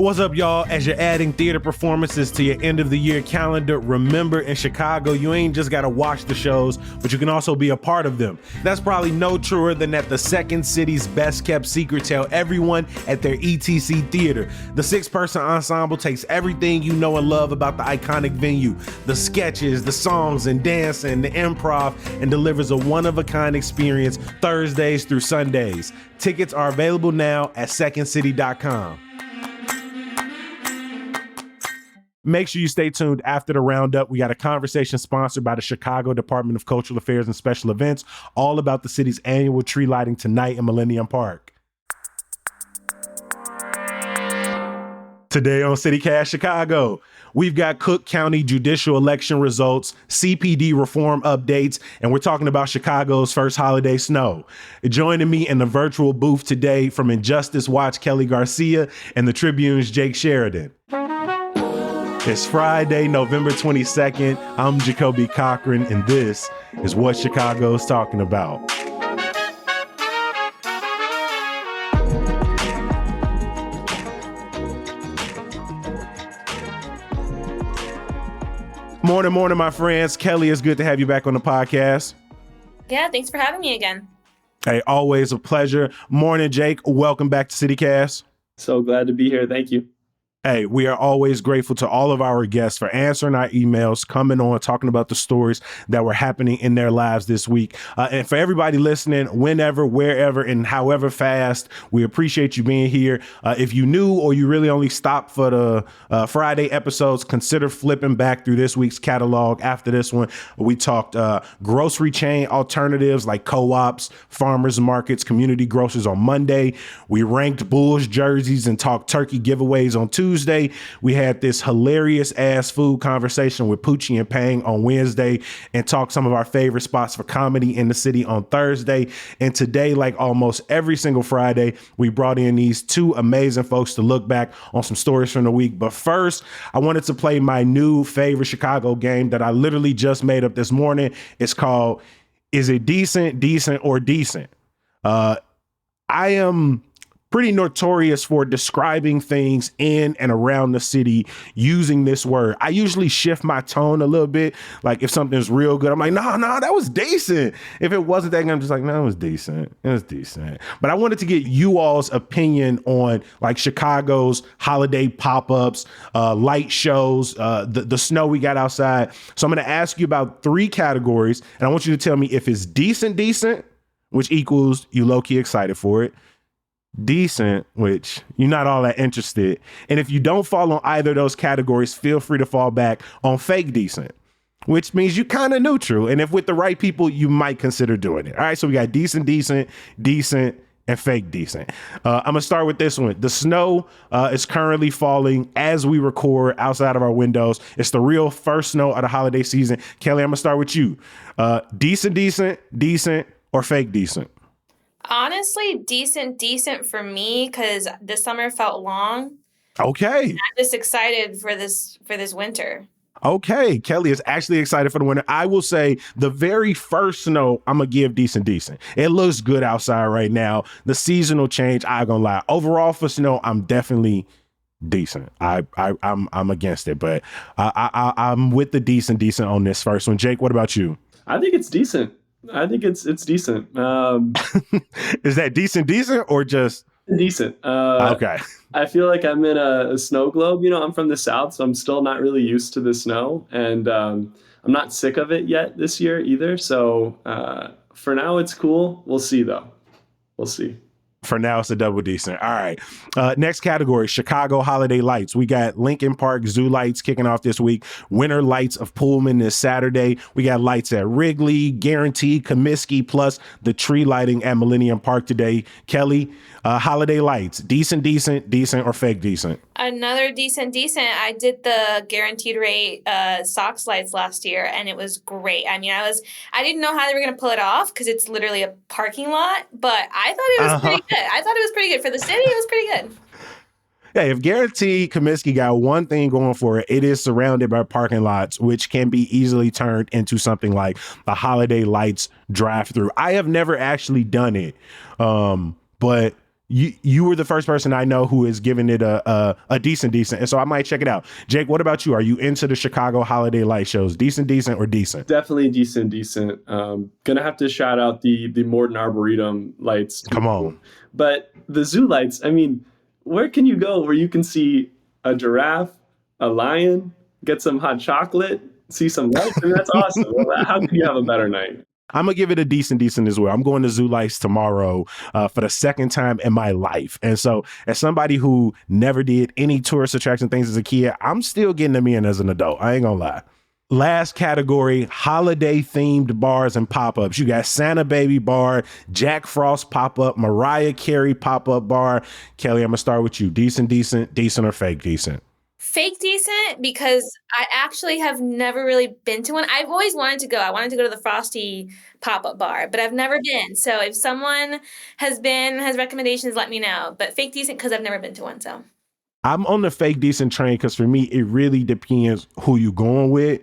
What's up, y'all? As you're adding theater performances to your end of the year calendar, remember in Chicago, you ain't just got to watch the shows, but you can also be a part of them. That's probably no truer than that the Second City's best kept secret tell everyone at their ETC Theater. The 6-person ensemble takes everything you know and love about the iconic venue, the sketches, the songs and dance and the improv, and delivers a one-of-a-kind experience Thursdays through Sundays. Tickets are available now at secondcity.com. Make sure you stay tuned after the roundup. We got a conversation sponsored by the Chicago Department of Cultural Affairs and Special Events, all about the city's annual tree lighting tonight in Millennium Park. Today on CityCast Chicago, we've got Cook County judicial election results, CPD reform updates, and we're talking about Chicago's first holiday snow. Joining me in the virtual booth today from Injustice Watch, Kelly Garcia, and the Tribune's Jake Sheridan. It's Friday, November 22nd. I'm Jacoby Cochran, and this is what Chicago's talking about. Morning, my friends. Kelly, it's good to have you back on the podcast. Yeah, thanks for having me again. Hey, always a pleasure. Morning, Jake. Welcome back to CityCast. So glad to be here. Thank you. Hey, we are always grateful to all of our guests for answering our emails, coming on, talking about the stories that were happening in their lives this week. And for everybody listening, whenever, wherever, and however fast, we appreciate you being here. If you knew or you really only stopped for the Friday episodes, consider flipping back through this week's catalog. After this one, we talked grocery chain alternatives like co-ops, farmers markets, community grocers on Monday. We ranked Bulls jerseys and talked turkey giveaways on Tuesday. We had this hilarious ass food conversation with Poochie and Pang on Wednesday and talked some of our favorite spots for comedy in the city on Thursday. And today, like almost every single Friday, we brought in these two amazing folks to look back on some stories from the week. But first, I wanted to play my new favorite Chicago game that I literally just made up this morning. It's called Is It Decent, Decent, or Decent? I am pretty notorious for describing things in and around the city using this word. I usually shift my tone a little bit. Like if something's real good, I'm like, no, that was decent. If it wasn't that good, I'm just like, no, it was decent. It was decent. But I wanted to get you all's opinion on like Chicago's holiday pop-ups, light shows, the snow we got outside. So I'm going to ask you about 3 categories, and I want you to tell me if it's decent, which equals you low-key excited for it, decent, which you're not all that interested. And if you don't fall on either of those categories, feel free to fall back on fake decent, which means you kind of neutral. And if with the right people, you might consider doing it. All right, so we got decent, and fake decent. I'm gonna start with this one. The snow is currently falling as we record outside of our windows. It's the real first snow of the holiday season. Kelly, I'm gonna start with you. Decent, or fake decent? Honestly, decent for me because this summer felt long. Okay. I'm just excited for this winter. Okay, Kelly is actually excited for the winter. I will say the very first snow, I'm gonna give decent. It looks good outside right now. The seasonal change, I ain't gonna lie. Overall for snow, I'm definitely decent. I'm against it, but I'm with the decent on this first one. Jake, what about you? I think it's decent. I think it's decent. Is that decent or just decent? Okay. I feel like I'm in a snow globe. You know, I'm from the South, so I'm still not really used to the snow, and I'm not sick of it yet this year either. So for now, it's cool. We'll see, though. We'll see. For now, it's a double decent. All right. Next category, Chicago holiday lights. We got Lincoln Park Zoo lights kicking off this week. Winter lights of Pullman this Saturday. We got lights at Wrigley, Guaranteed, Comiskey, plus the tree lighting at Millennium Park today. Kelly, holiday lights, decent, or fake decent? Another decent. I did the guaranteed rate Sox lights last year, and it was great. I mean, I didn't know how they were going to pull it off because it's literally a parking lot, but I thought it was pretty good. I thought it was pretty good for the city. It was pretty good. Yeah, if Guaranteed Comiskey got one thing going for it, it is surrounded by parking lots, which can be easily turned into something like a holiday lights drive-through. I have never actually done it, but You were the first person I know who is giving it a decent, and so I might check it out. Jake, what about you? Are you into the Chicago holiday light shows? Decent, or decent? Definitely decent. Gonna have to shout out the Morton Arboretum lights. Come on. But the zoo lights, I mean, where can you go where you can see a giraffe, a lion, get some hot chocolate, see some lights? I mean, that's awesome. How could you have a better night? I'm gonna give it a decent as well. I'm going to Zoo Lights tomorrow for the second time in my life. And so as somebody who never did any tourist attraction things as a kid, I'm still getting them in as an adult. I ain't gonna lie. Last category, holiday themed bars and pop-ups. You got Santa Baby Bar, Jack Frost pop-up, Mariah Carey pop-up bar. Kelly, I'm gonna start with you. Decent or fake decent? Fake decent, because I actually have never really been to one. I've always wanted to go. I wanted to go to the Frosty pop-up bar, but I've never been. So if someone has recommendations, let me know. But fake decent because I've never been to one. So I'm on the fake decent train because for me, it really depends who you going with.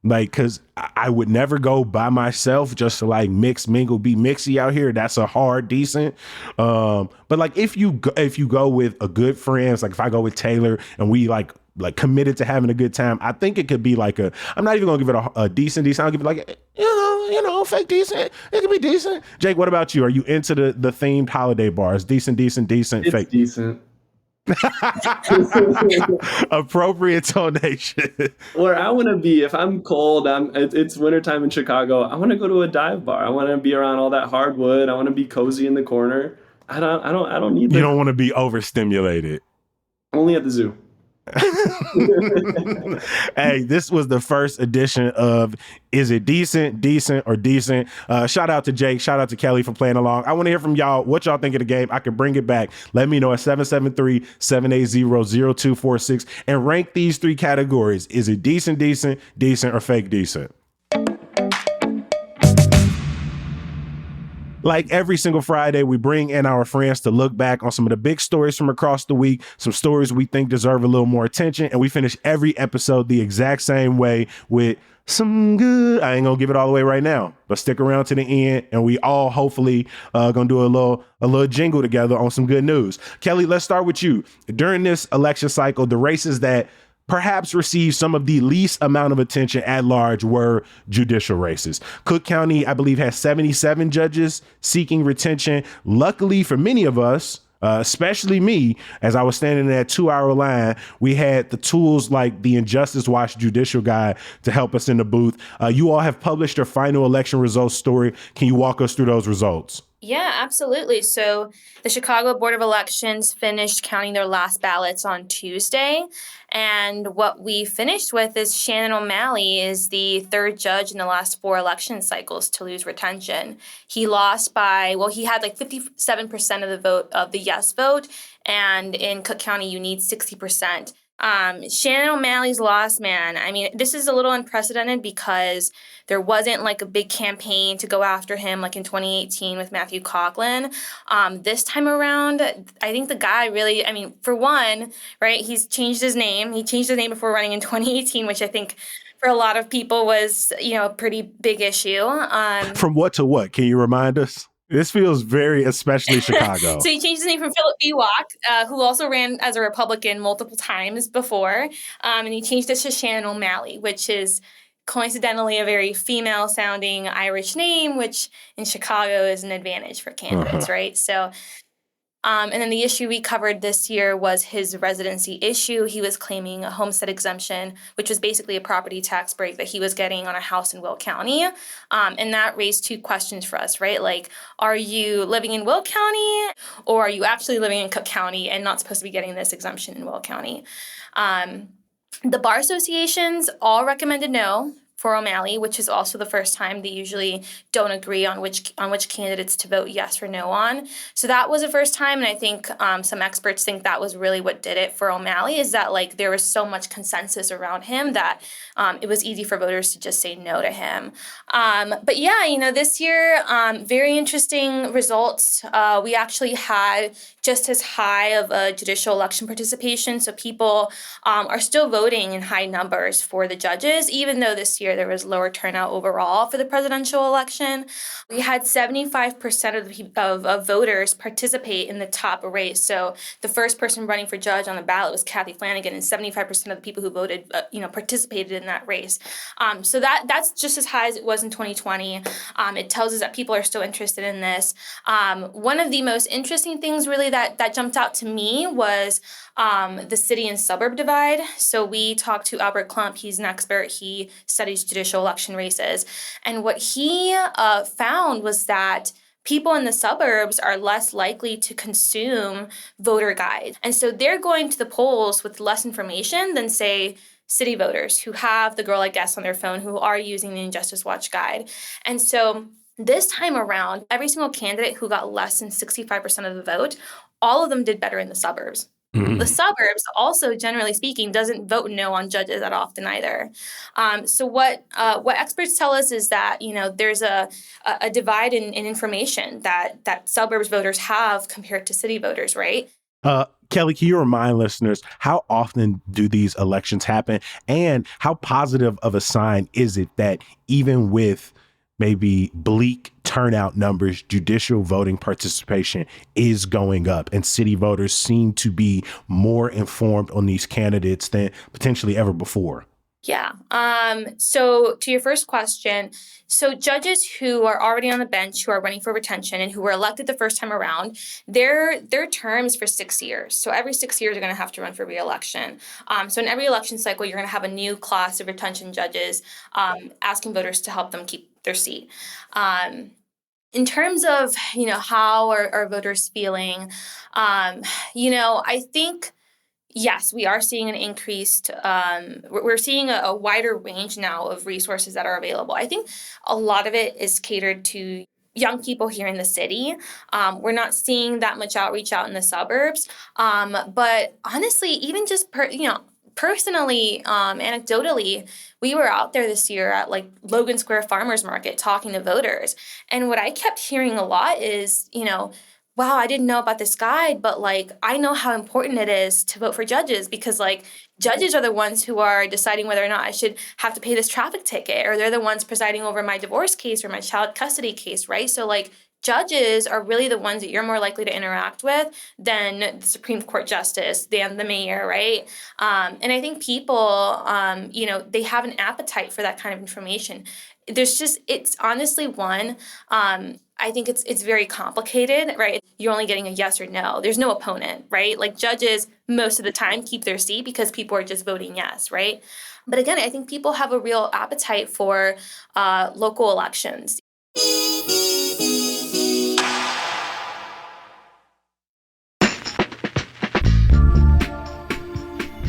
Like, cause I would never go by myself just to like mix, mingle, be mixy out here. That's a hard decent. But like if you go with a good friends, like if I go with Taylor and we like committed to having a good time, I think it could be like I'm not even gonna give it a decent. I'll give it like, fake decent. It could be decent. Jake, what about you? Are you into the themed holiday bars? Decent, it's fake? Decent. Appropriate donation. Where I want to be, if I'm cold, it's wintertime in Chicago, I want to go to a dive bar. I want to be around all that hardwood. I want to be cozy in the corner. I don't need You don't want to be overstimulated. Only at the zoo. Hey, this was the first edition of Is It Decent or Decent? Shout out to Jake. Shout out to Kelly for playing along. I want to hear from y'all what y'all think of the game. I can bring it back. Let me know at 773-780-0246 and rank these three categories. Is it decent, or fake decent? Like every single Friday, we bring in our friends to look back on some of the big stories from across the week, some stories we think deserve a little more attention, and we finish every episode the exact same way with some good. I ain't gonna give it all the way right now, but stick around to the end, and we all hopefully gonna do a little jingle together on some good news. Kelly, let's start with you. During this election cycle, the races that perhaps received some of the least amount of attention at large were judicial races. Cook County, I believe, has 77 judges seeking retention. Luckily for many of us, especially me, as I was standing in that 2-hour line, we had the tools like the Injustice Watch Judicial Guide to help us in the booth. You all have published your final election results story. Can you walk us through those results? Yeah, absolutely. So the Chicago Board of Elections finished counting their last ballots on Tuesday. And what we finished with is Shannon O'Malley is the third judge in the last 4 election cycles to lose retention. He lost he had like 57% of the vote of the yes vote. And in Cook County, you need 60%. Shannon O'Malley's loss, man. I mean, this is a little unprecedented because there wasn't like a big campaign to go after him like in 2018 with Matthew Coughlin. This time around, I think the guy really, I mean, for one, right, he's changed his name. He changed his name before running in 2018, which I think for a lot of people was, a pretty big issue. From what to what? Can you remind us? This feels very especially Chicago. So he changed his name from Philip Biwak, who also ran as a Republican multiple times before. And he changed it to Shannon O'Malley, which is coincidentally a very female-sounding Irish name, which in Chicago is an advantage for candidates, right? So, and then the issue we covered this year was his residency issue. He was claiming a homestead exemption, which was basically a property tax break that he was getting on a house in Will County. And that raised 2 questions for us, right? Like, are you living in Will County or are you actually living in Cook County and not supposed to be getting this exemption in Will County? The bar associations all recommended no for O'Malley, which is also the first time. They usually don't agree on which candidates to vote yes or no on. So that was the first time, and I think some experts think that was really what did it for O'Malley, is that like there was so much consensus around him that it was easy for voters to just say no to him. But yeah, this year, very interesting results. We actually had just as high of a judicial election participation. So people are still voting in high numbers for the judges, even though this year there was lower turnout overall for the presidential election. We had 75% of voters participate in the top race. So the first person running for judge on the ballot was Kathy Flanagan, and 75% of the people who voted, participated in that race. So that's just as high as it was in 2020. It tells us that people are still interested in this. One of the most interesting things really that jumped out to me was the city and suburb divide. So we talked to Albert Klump. He's an expert. He studies judicial election races. And what he found was that people in the suburbs are less likely to consume voter guides. And so they're going to the polls with less information than, say, city voters who have the Girl I Guess on their phone, who are using the Injustice Watch guide. And so this time around, every single candidate who got less than 65% of the vote, all of them did better in the suburbs. Mm-hmm. The suburbs also, generally speaking, doesn't vote no on judges that often either. So what experts tell us is that, there's a divide in information that suburbs voters have compared to city voters, right? Kelly, can you remind listeners, how often do these elections happen, and how positive of a sign is it that even with maybe bleak turnout numbers, judicial voting participation is going up and city voters seem to be more informed on these candidates than potentially ever before? Yeah. So to your first question, so judges who are already on the bench, who are running for retention and who were elected the first time around, their terms for 6 years. So every 6 years, they're going to have to run for re-election. So in every election cycle, you're going to have a new class of retention judges asking voters to help them keep their seat. In terms of, how are voters feeling, I think, yes, we are seeing an increased, we're seeing a wider range now of resources that are available. I think a lot of it is catered to young people here in the city. We're not seeing that much outreach out in the suburbs. But honestly, even just, personally, anecdotally, we were out there this year at Logan Square Farmers Market talking to voters. And what I kept hearing a lot is, wow, I didn't know about this guide, but I know how important it is to vote for judges because judges are the ones who are deciding whether or not I should have to pay this traffic ticket, or they're the ones presiding over my divorce case or my child custody case, right? So judges are really the ones that you're more likely to interact with than the Supreme Court justice, than the mayor, right? And I think people, they have an appetite for that kind of information. It's honestly one, I think it's very complicated, right? You're only getting a yes or no. There's no opponent, right? Judges most of the time keep their seat because people are just voting yes, right? But again, I think people have a real appetite for local elections.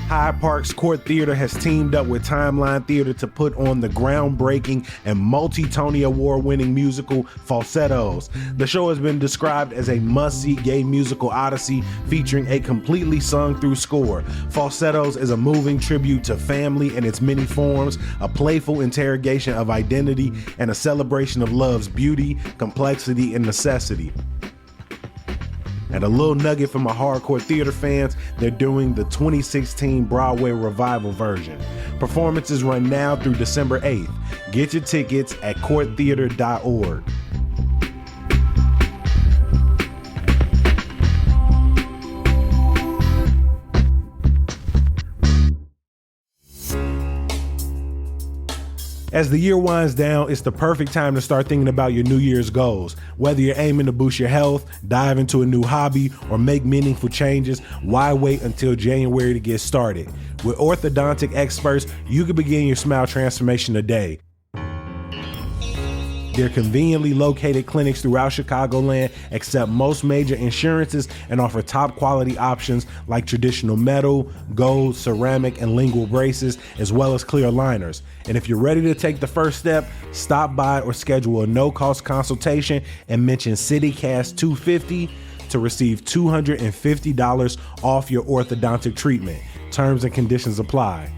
Hyde Park's Court Theater has teamed up with Timeline Theater to put on the groundbreaking and multi-Tony Award-winning musical Falsettos. The show has been described as a must-see gay musical odyssey featuring a completely sung-through score. Falsettos is a moving tribute to family in its many forms, a playful interrogation of identity, and a celebration of love's beauty, complexity, and necessity. And a little nugget for my hardcore theater fans, they're doing the 2016 Broadway revival version. Performances run now through December 8th. Get your tickets at courttheater.org. As the year winds down, it's the perfect time to start thinking about your New Year's goals. Whether you're aiming to boost your health, dive into a new hobby, or make meaningful changes, why wait until January to get started? With orthodontic experts, you can begin your smile transformation today. They're conveniently located clinics throughout Chicagoland, accept most major insurances, and offer top quality options like traditional metal, gold, ceramic, and lingual braces, as well as clear aligners. And if you're ready to take the first step, stop by or schedule a no-cost consultation and mention CityCast 250 to receive $250 off your orthodontic treatment. Terms and conditions apply.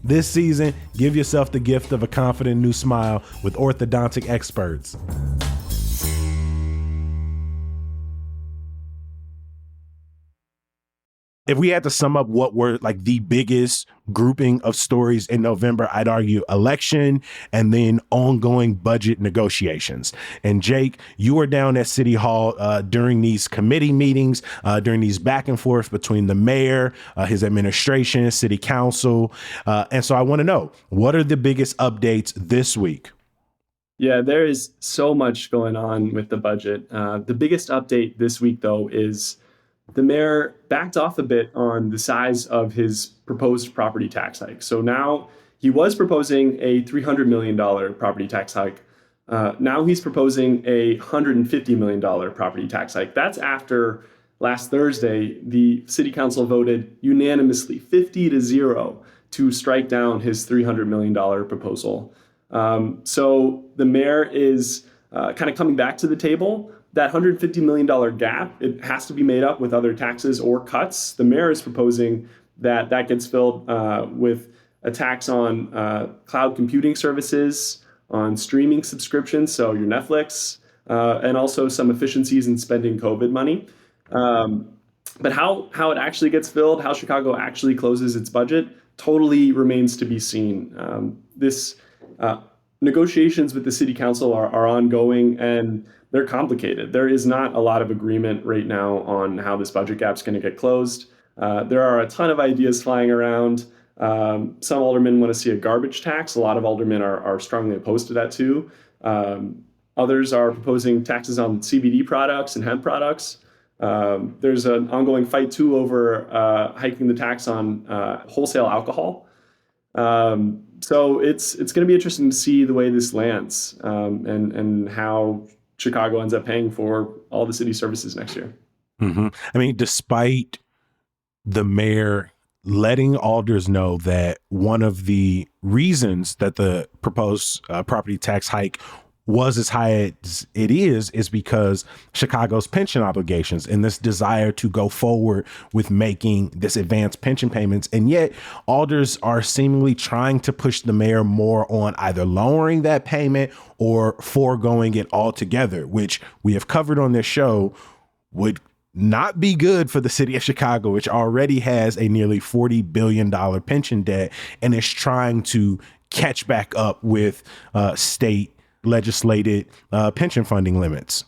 This season, give yourself the gift of a confident new smile with orthodontic experts. If we had to sum up what were like the biggest grouping of stories in November, I'd argue election and then ongoing budget negotiations. And Jake, you were down at City Hall during these committee meetings, during these back and forth between the mayor, his administration, city council. And so I want to know, what are the biggest updates this week? Yeah, there is so much going on with the budget. The biggest update this week, though, is the mayor backed off a bit on the size of his proposed property tax hike. So now he was proposing a $300 million property tax hike. Now he's proposing a $150 million property tax hike. That's after last Thursday, the city council voted unanimously 50-0 to strike down his $300 million proposal. So the mayor is kind of coming back to the table. That $150 million gap, it has to be made up with other taxes or cuts. The mayor is proposing that that gets filled with a tax on cloud computing services, on streaming subscriptions, so your Netflix, and also some efficiencies in spending COVID money. But how it actually gets filled, how Chicago actually closes its budget, totally remains to be seen. This negotiations with the city council are ongoing, and they're complicated. There is not a lot of agreement right now on how this budget gap is going to get closed. There are a ton of ideas flying around. Some aldermen want to see a garbage tax. A lot of aldermen are strongly opposed to that too. Others are proposing taxes on CBD products and hemp products. There's an ongoing fight too over hiking the tax on wholesale alcohol. So it's going to be interesting to see the way this lands and how Chicago ends up paying for all the city services next year. Mm-hmm. I mean, despite the mayor letting alders know that one of the reasons that the proposed property tax hike was as high as it is because Chicago's pension obligations and this desire to go forward with making this advanced pension payments. And yet alders are seemingly trying to push the mayor more on either lowering that payment or foregoing it altogether, which we have covered on this show would not be good for the city of Chicago, which already has a nearly $40 billion pension debt and is trying to catch back up with state legislated pension funding limits.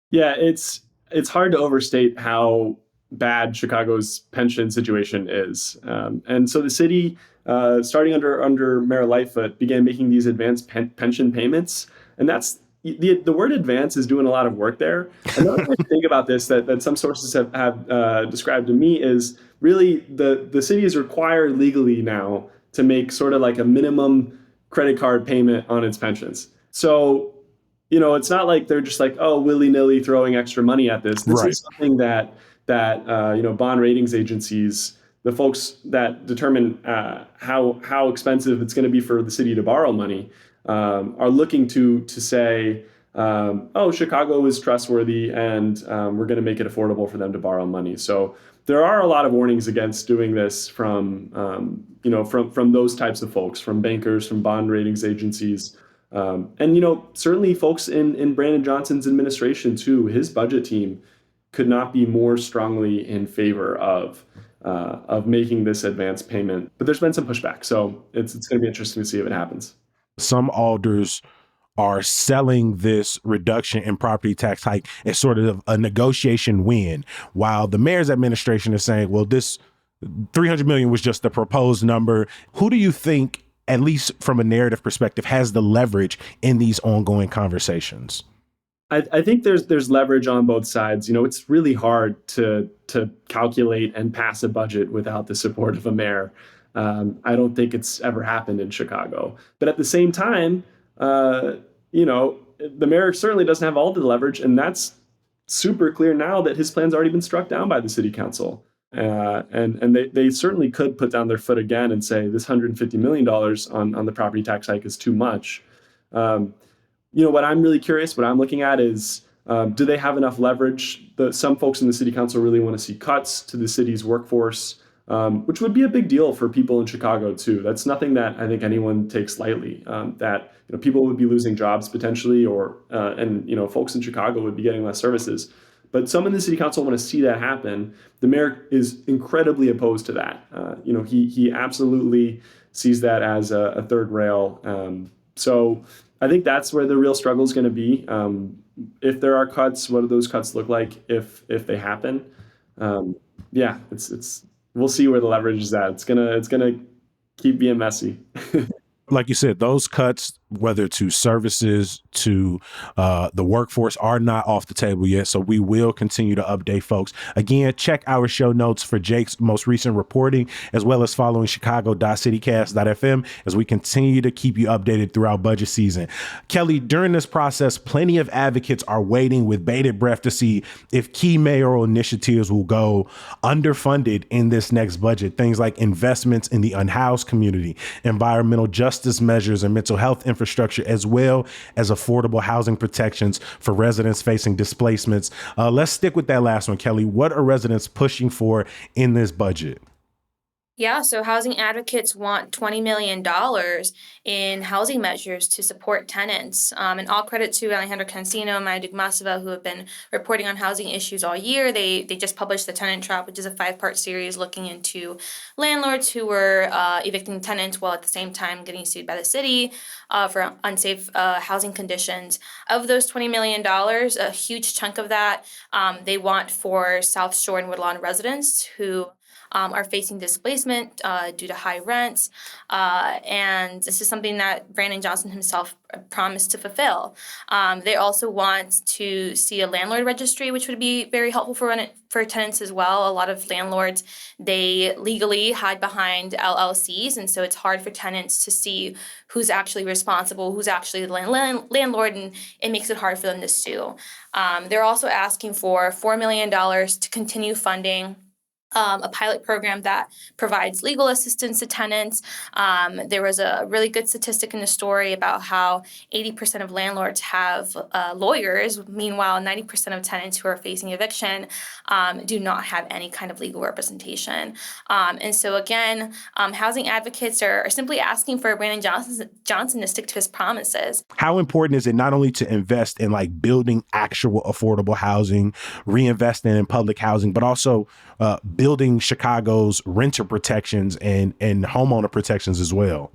Yeah, it's hard to overstate how bad Chicago's pension situation is. And so the city, starting under Mayor Lightfoot, began making these advanced pension payments. And that's the word advance is doing a lot of work there. Another way to think about this that some sources have described to me is really the city is required legally now to make sort of like a minimum credit card payment on its pensions. So, it's not like they're just like, oh, willy-nilly throwing extra money at this. This is something that bond ratings agencies, the folks that determine how expensive it's going to be for the city to borrow money, are looking to say, oh, Chicago is trustworthy, and we're going to make it affordable for them to borrow money. So there are a lot of warnings against doing this from those types of folks, from bankers, from bond ratings agencies. And certainly folks in Brandon Johnson's administration too, his budget team could not be more strongly in favor of making this advance payment. But there's been some pushback, so it's going to be interesting to see if it happens. Some alders are selling this reduction in property tax hike as sort of a negotiation win, while the mayor's administration is saying, well, this $300 million was just the proposed number. Who do you think, at least from a narrative perspective, has the leverage in these ongoing conversations? I think there's leverage on both sides. It's really hard to calculate and pass a budget without the support of a mayor. I don't think it's ever happened in Chicago. But at the same time, the mayor certainly doesn't have all the leverage, and that's super clear now that his plan's already been struck down by the city council. And they certainly could put down their foot again and say this $150 million on the property tax hike is too much. What I'm really curious, what I'm looking at is, do they have enough leverage? Some folks in the city council really want to see cuts to the city's workforce, which would be a big deal for people in Chicago too. That's nothing that I think anyone takes lightly, that people would be losing jobs potentially, and folks in Chicago would be getting less services. But some in the city council want to see that happen. The mayor is incredibly opposed to that. He absolutely sees that as a third rail. So I think that's where the real struggle is going to be. If there are cuts, what do those cuts look like if they happen? It's we'll see where the leverage is at. It's gonna keep being messy. Like you said, those cuts, whether to services, to the workforce, are not off the table yet. So we will continue to update folks. Again, check our show notes for Jake's most recent reporting, as well as following chicago.citycast.fm as we continue to keep you updated throughout budget season. Kelly, during this process, plenty of advocates are waiting with bated breath to see if key mayoral initiatives will go underfunded in this next budget. Things like investments in the unhoused community, environmental justice measures, and mental health infrastructure, as well as affordable housing protections for residents facing displacements. Let's stick with that last one, Kelly. What are residents pushing for in this budget? Yeah, so housing advocates want $20 million in housing measures to support tenants. And all credit to Alejandro Cancino and Maya Dugmasova, who have been reporting on housing issues all year. They just published The Tenant Trap, which is a 5-part series looking into landlords who were evicting tenants while at the same time getting sued by the city for unsafe housing conditions. Of those $20 million, a huge chunk of that they want for South Shore and Woodlawn residents who are facing displacement due to high rents. And this is something that Brandon Johnson himself promised to fulfill. They also want to see a landlord registry, which would be very helpful for tenants as well. A lot of landlords, they legally hide behind LLCs, and so it's hard for tenants to see who's actually responsible, who's actually the landlord, and it makes it hard for them to sue. They're also asking for $4 million to continue funding a pilot program that provides legal assistance to tenants. There was a really good statistic in the story about how 80% of landlords have lawyers. Meanwhile, 90% of tenants who are facing eviction do not have any kind of legal representation. And so again, housing advocates are simply asking for Brandon Johnson to stick to his promises. How important is it not only to invest in like building actual affordable housing, reinvesting in public housing, but also building Chicago's renter protections and homeowner protections as well?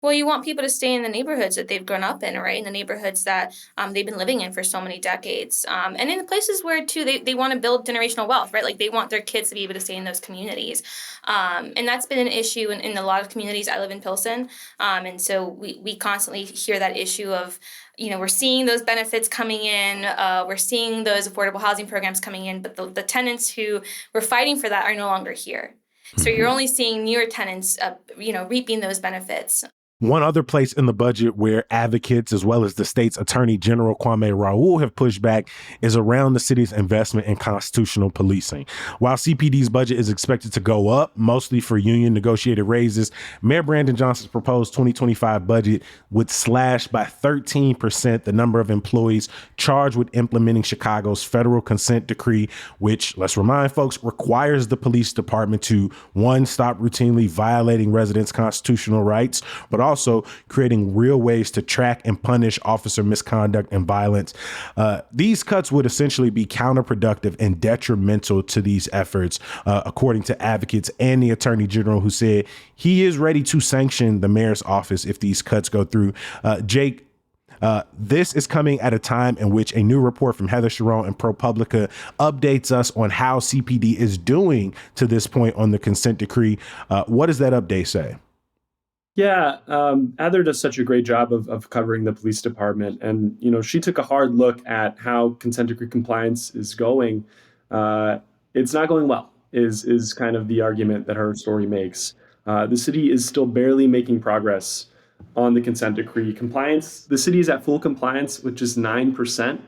Well, you want people to stay in the neighborhoods that they've grown up in, right? In the neighborhoods that they've been living in for so many decades. And in the places where, too, they want to build generational wealth, right? Like they want their kids to be able to stay in those communities. And that's been an issue in a lot of communities. I live in Pilsen. And so we constantly hear that issue of, we're seeing those benefits coming in. We're seeing those affordable housing programs coming in. But the tenants who were fighting for that are no longer here. So you're only seeing newer tenants, reaping those benefits. One other place in the budget where advocates, as well as the state's Attorney General Kwame Raoul, have pushed back is around the city's investment in constitutional policing. While CPD's budget is expected to go up, mostly for union negotiated raises, Mayor Brandon Johnson's proposed 2025 budget would slash by 13% the number of employees charged with implementing Chicago's federal consent decree, which, let's remind folks, requires the police department to, one, stop routinely violating residents' constitutional rights, but also creating real ways to track and punish officer misconduct and violence. These cuts would essentially be counterproductive and detrimental to these efforts, according to advocates and the Attorney General, who said he is ready to sanction the mayor's office if these cuts go through. Jake, this is coming at a time in which a new report from Heather Sharon and ProPublica updates us on how CPD is doing to this point on the consent decree. What does that update say? Yeah, Heather does such a great job of covering the police department. And, she took a hard look at how consent decree compliance is going. It's not going well, is kind of the argument that her story makes. The city is still barely making progress on the consent decree compliance. The city is at full compliance with just 9%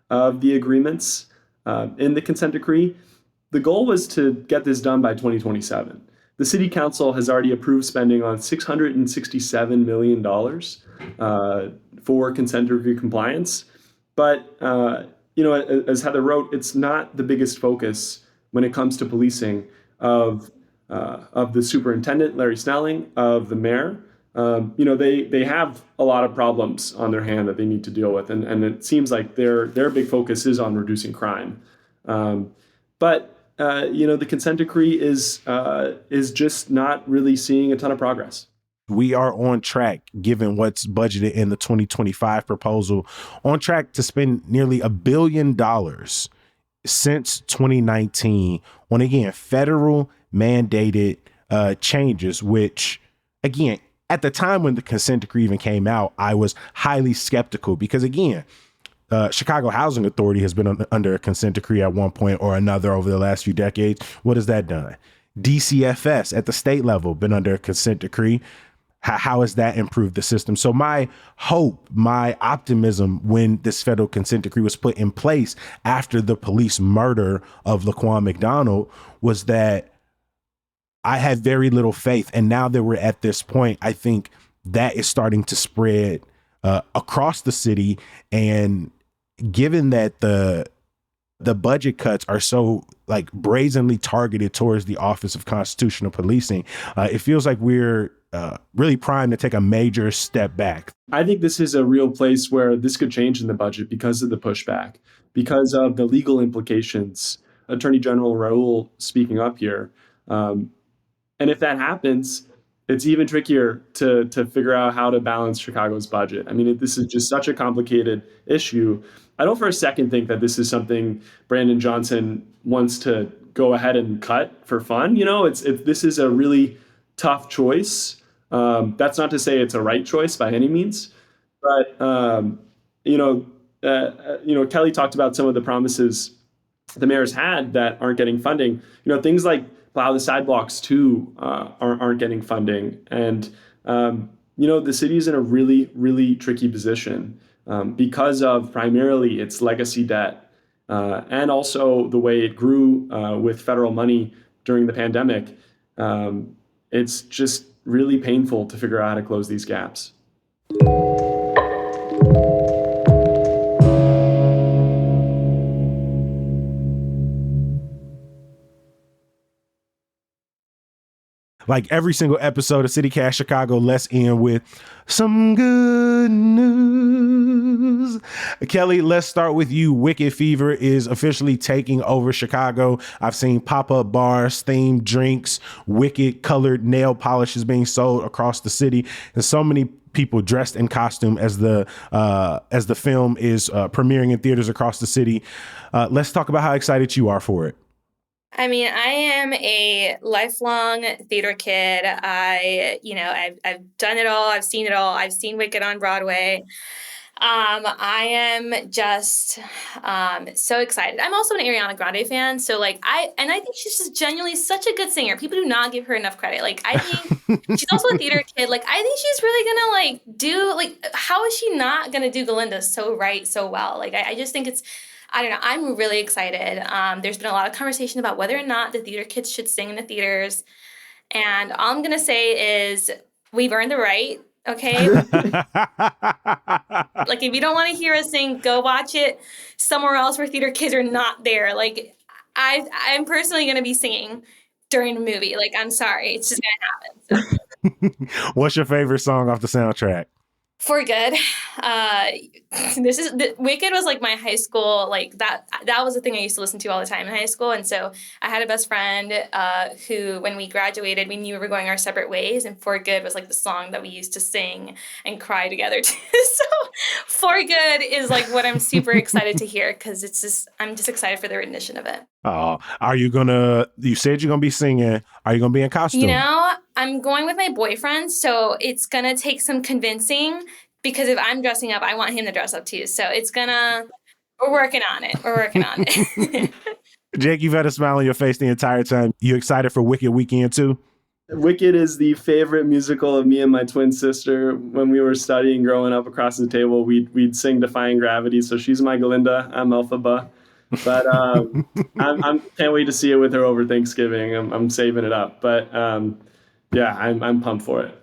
of the agreements in the consent decree. The goal was to get this done by 2027. The city council has already approved spending on $667 million for consent decree compliance. But, as Heather wrote, it's not the biggest focus when it comes to policing of the superintendent, Larry Snelling, of the mayor. They have a lot of problems on their hand that they need to deal with. And it seems like their big focus is on reducing crime. But the consent decree is just not really seeing a ton of progress. We are on track, given what's budgeted in the 2025 proposal, on track to spend nearly $1 billion since 2019 on, again, federal mandated changes, which, again, at the time when the consent decree even came out, I was highly skeptical because, again, Chicago Housing Authority has been under a consent decree at one point or another over the last few decades. What has that done? DCFS at the state level been under a consent decree. How has that improved the system? So my hope, my optimism when this federal consent decree was put in place after the police murder of Laquan McDonald was that I had very little faith. And now that we're at this point, I think that is starting to spread across the city. And given that the budget cuts are so like brazenly targeted towards the Office of Constitutional Policing, it feels like we're really primed to take a major step back. I think this is a real place where this could change in the budget because of the pushback, because of the legal implications. Attorney General Raul speaking up here. And if that happens, it's even trickier to figure out how to balance Chicago's budget. I mean, this is just such a complicated issue. I don't for a second think that this is something Brandon Johnson wants to go ahead and cut for fun. This is a really tough choice. That's not to say it's a right choice by any means, but Kelly talked about some of the promises the mayor's had that aren't getting funding. Things like plow the sidewalks too aren't getting funding, and the city is in a really, really tricky position because of primarily its legacy debt and also the way it grew with federal money during the pandemic. It's just really painful to figure out how to close these gaps. Like every single episode of CityCast Chicago, let's end with some good news. Kelly, let's start with you. Wicked Fever is officially taking over Chicago. I've seen pop-up bars, themed drinks, wicked colored nail polishes being sold across the city, and so many people dressed in costume as the film is premiering in theaters across the city. Let's talk about how excited you are for it. I mean, I am a lifelong theater kid. I've done it all. I've seen it all. I've seen Wicked on Broadway. I am just so excited. I'm also an Ariana Grande fan, so I think she's just genuinely such a good singer. People do not give her enough credit. I think she's also a theater kid. I think she's really gonna do how is she not gonna do Glinda so well? I just think it's. I don't know. I'm really excited. There's been a lot of conversation about whether or not the theater kids should sing in the theaters. And all I'm going to say is we've earned the right, okay? If you don't want to hear us sing, go watch it somewhere else where theater kids are not there. I'm personally going to be singing during a movie. I'm sorry. It's just going to happen. So. What's your favorite song off the soundtrack? For Good. Wicked was my high school, that was the thing I used to listen to all the time in high school. And so I had a best friend who, when we graduated, we knew we were going our separate ways. And For Good was the song that we used to sing and cry together to. So For Good is what I'm super excited to hear because I'm just excited for the rendition of it. Oh, you said you're going to be singing. Are you going to be in costume? I'm going with my boyfriend, so it's going to take some convincing because if I'm dressing up, I want him to dress up too. So we're working on it. Jake, you've had a smile on your face the entire time. You excited for Wicked Weekend too? Wicked is the favorite musical of me and my twin sister. When we were studying growing up across the table, we'd sing Defying Gravity. So she's my Glinda, I'm Elphaba. But I can't wait to see it with her over Thanksgiving. I'm saving it up. But I'm pumped for it.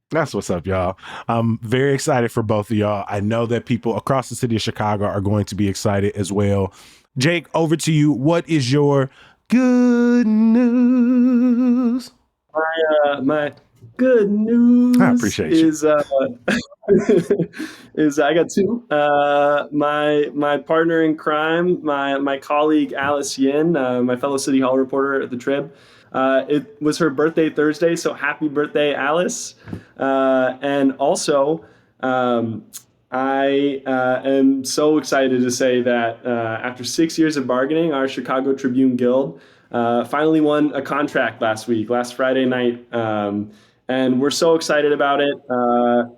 That's what's up, y'all. I'm very excited for both of y'all. I know that people across the city of Chicago are going to be excited as well. Jake, over to you. What is your good news? My Good I news appreciate you. is I got two. My partner in crime, my colleague Alice Yin, my fellow City Hall reporter at the Trib. It was her birthday Thursday, so happy birthday, Alice! And also, um, I am so excited to say that after 6 years of bargaining, our Chicago Tribune Guild finally won a contract last Friday night. And we're so excited about it.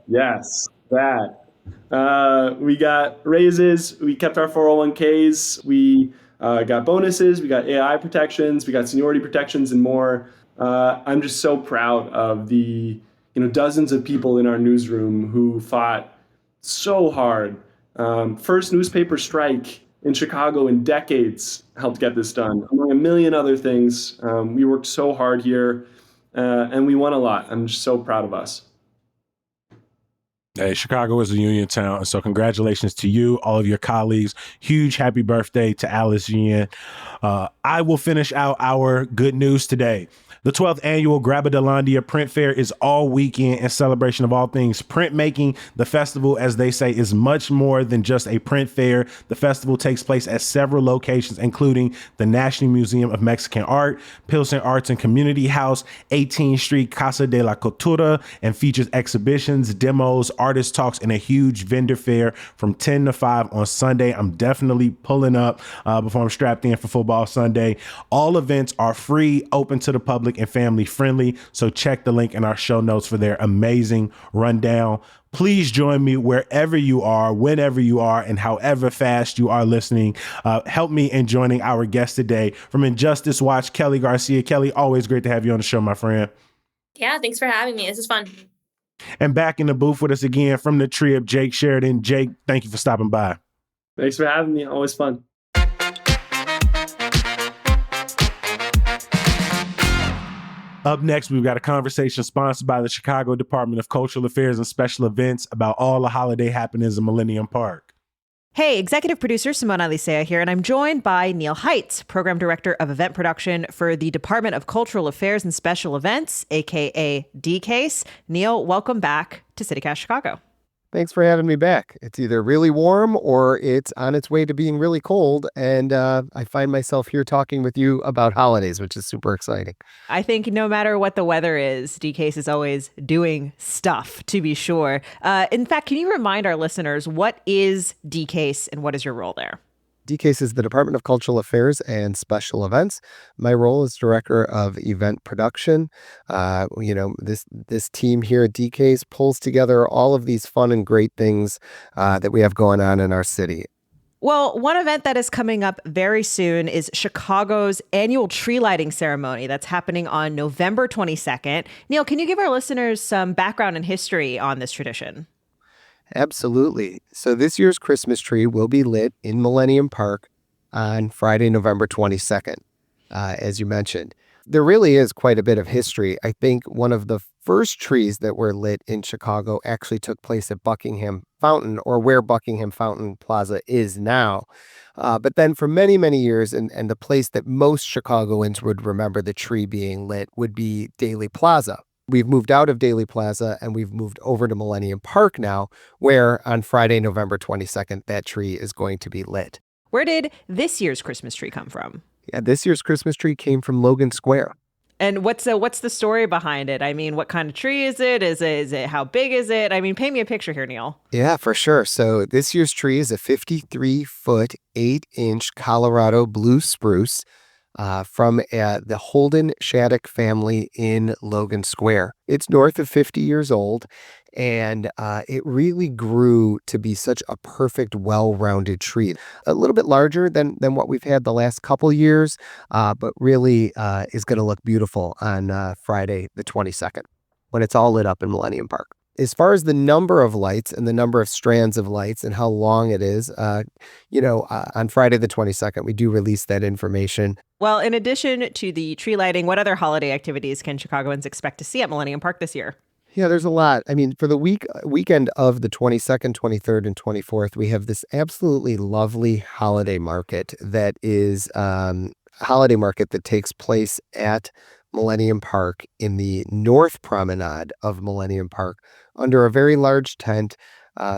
Yes, that. We got raises. We kept our 401ks. We got bonuses. We got AI protections. We got seniority protections and more. I'm just so proud of the dozens of people in our newsroom who fought so hard. First newspaper strike in Chicago in decades helped get this done, among a million other things. We worked so hard here, and we won a lot. I'm just so proud of us. Hey, Chicago is a union town, so congratulations to you, all of your colleagues. Huge happy birthday to Alice Yin. I will finish out our good news today. The 12th annual Grabadelandia Print Fair is all weekend in celebration of all things printmaking. The festival, as they say, is much more than just a print fair. The festival takes place at several locations, including the National Museum of Mexican Art, Pilsen Arts and Community House, 18th Street Casa de la Cultura, and features exhibitions, demos, artist talks, and a huge vendor fair from 10 to 5 on Sunday. I'm definitely pulling up before I'm strapped in for football Sunday. All events are free, open to the public, and family friendly. So check the link in our show notes for their amazing rundown. Please join me wherever you are, whenever you are, and however fast you are listening. Help me in joining our guest today from Injustice Watch, Kelly Garcia. Kelly, always great to have you on the show, my friend. Yeah, thanks for having me. This is fun. And back in the booth with us again from the Trib, Jake Sheridan. Jake, thank you for stopping by. Thanks for having me. Always fun. Up next, we've got a conversation sponsored by the Chicago Department of Cultural Affairs and Special Events about all the holiday happenings in Millennium Park. Hey, executive producer Simone Alicea here, and I'm joined by Neil Heitz, program director of event production for the Department of Cultural Affairs and Special Events, aka DCASE. Neil, welcome back to CityCast Chicago. Thanks for having me back. It's either really warm or it's on its way to being really cold. And I find myself here talking with you about holidays, which is super exciting. I think no matter what the weather is, DCASE is always doing stuff, to be sure. In fact, can you remind our listeners, what is DCASE and what is your role there? DCASE is the Department of Cultural Affairs and Special Events. My role is director of event production. This team here at DCASE pulls together all of these fun and great things that we have going on in our city. Well, one event that is coming up very soon is Chicago's annual tree lighting ceremony that's happening on November 22nd. Neil, can you give our listeners some background and history on this tradition? Absolutely. So this year's Christmas tree will be lit in Millennium Park on Friday, November 22nd, as you mentioned. There really is quite a bit of history. I think one of the first trees that were lit in Chicago actually took place at Buckingham Fountain, or where Buckingham Fountain Plaza is now. But then for many, many years, and the place that most Chicagoans would remember the tree being lit would be Daley Plaza. We've moved out of Daley Plaza and we've moved over to Millennium Park now, where on Friday, November 22nd, that tree is going to be lit. Where did this year's Christmas tree come from? Yeah, this year's Christmas tree came from Logan Square. And what's the story behind it? I mean, what kind of tree is it? Is it how big is it? I mean, paint me a picture here, Neil. Yeah, for sure. So this year's tree is a 53-foot, 8-inch Colorado blue spruce from the Holden Shattuck family in Logan Square. It's north of 50 years old, and it really grew to be such a perfect, well-rounded tree. A little bit larger than what we've had the last couple years, but really is going to look beautiful on Friday the 22nd when it's all lit up in Millennium Park. As far as the number of lights and the number of strands of lights and how long it is, on Friday the 22nd, we do release that information. Well, in addition to the tree lighting, what other holiday activities can Chicagoans expect to see at Millennium Park this year? Yeah, there's a lot. I mean, for the weekend of the 22nd, 23rd, and 24th, we have this absolutely lovely holiday market that is holiday market that takes place at Millennium Park in the North Promenade of Millennium Park under a very large tent,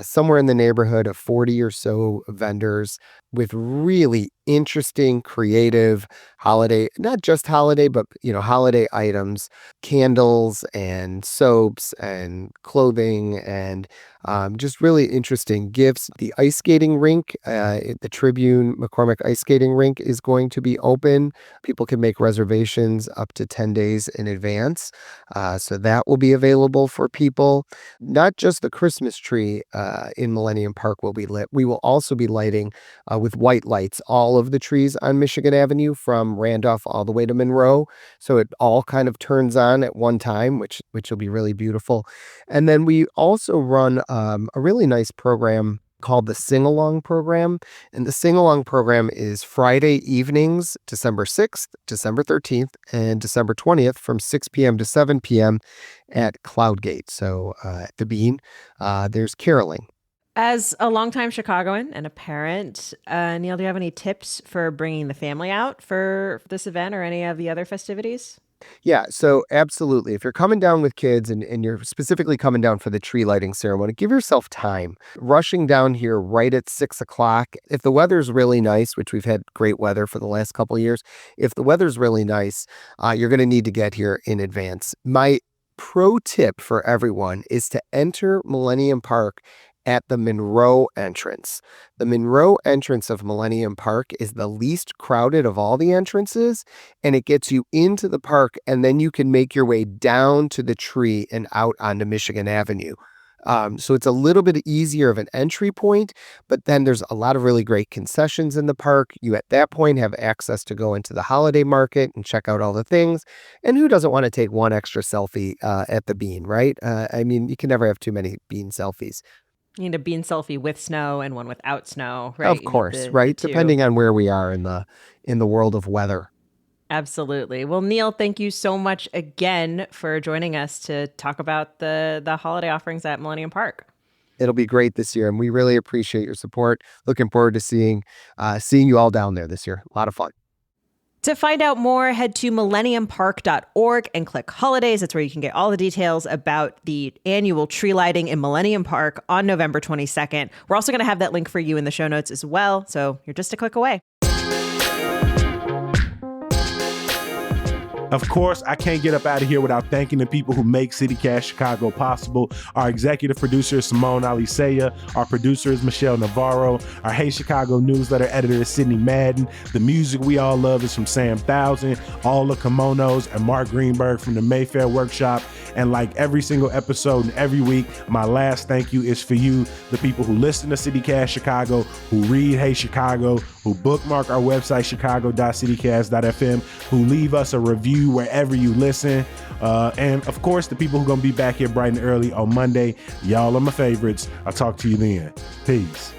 somewhere in the neighborhood of 40 or so vendors with really interesting, creative holiday, not just holiday, but holiday items, candles and soaps and clothing and just really interesting gifts. The ice skating rink, the Tribune McCormick Ice Skating Rink is going to be open. People can make reservations up to 10 days in advance. So that will be available for people. Not just the Christmas tree in Millennium Park will be lit. We will also be lighting with white lights all of the trees on Michigan Avenue from Randolph all the way to Monroe. So it all kind of turns on at one time, which will be really beautiful. And then we also run a really nice program called the Sing Along program. And the Sing Along program is Friday evenings, December 6th, December 13th, and December 20th from 6 p.m. to 7 p.m. at Cloudgate. So at the Bean, there's caroling. As a longtime Chicagoan and a parent, Neil, do you have any tips for bringing the family out for this event or any of the other festivities? Yeah, so absolutely. If you're coming down with kids and you're specifically coming down for the tree lighting ceremony, give yourself time. Rushing down here right at 6 o'clock. If the weather's really nice, which we've had great weather for the last couple of years, if the weather's really nice, you're going to need to get here in advance. My pro tip for everyone is to enter Millennium Park at the Monroe entrance. The Monroe entrance of Millennium Park is the least crowded of all the entrances, and it gets you into the park, and then you can make your way down to the tree and out onto Michigan Avenue. So it's a little bit easier of an entry point, but then there's a lot of really great concessions in the park. You at that point have access to go into the holiday market and check out all the things. And who doesn't want to take one extra selfie at the Bean, right? I mean, you can never have too many Bean selfies. You need a bean selfie with snow and one without snow, right? Of course, right? Depending on where we are in the world of weather. Absolutely. Well, Neil, thank you so much again for joining us to talk about the holiday offerings at Millennium Park. It'll be great this year, and we really appreciate your support. Looking forward to seeing you all down there this year. A lot of fun. To find out more, head to millenniumpark.org and click holidays. That's where you can get all the details about the annual tree lighting in Millennium Park on November 22nd. We're also going to have that link for you in the show notes as well, so you're just a click away. Of course, I can't get up out of here without thanking the people who make CityCast Chicago possible. Our executive producer is Simone Alisea. Our producer is Michelle Navarro. Our Hey Chicago newsletter editor is Sydney Madden. The music we all love is from Sam Thousand, All the Kimonos, and Mark Greenberg from the Mayfair Workshop. And like every single episode and every week, my last thank you is for you, the people who listen to CityCast Chicago, who read Hey Chicago, who bookmark our website, chicago.citycast.fm, who leave us a review wherever you listen. And of course, the people who are going to be back here bright and early on Monday. Y'all are my favorites. I'll talk to you then. Peace.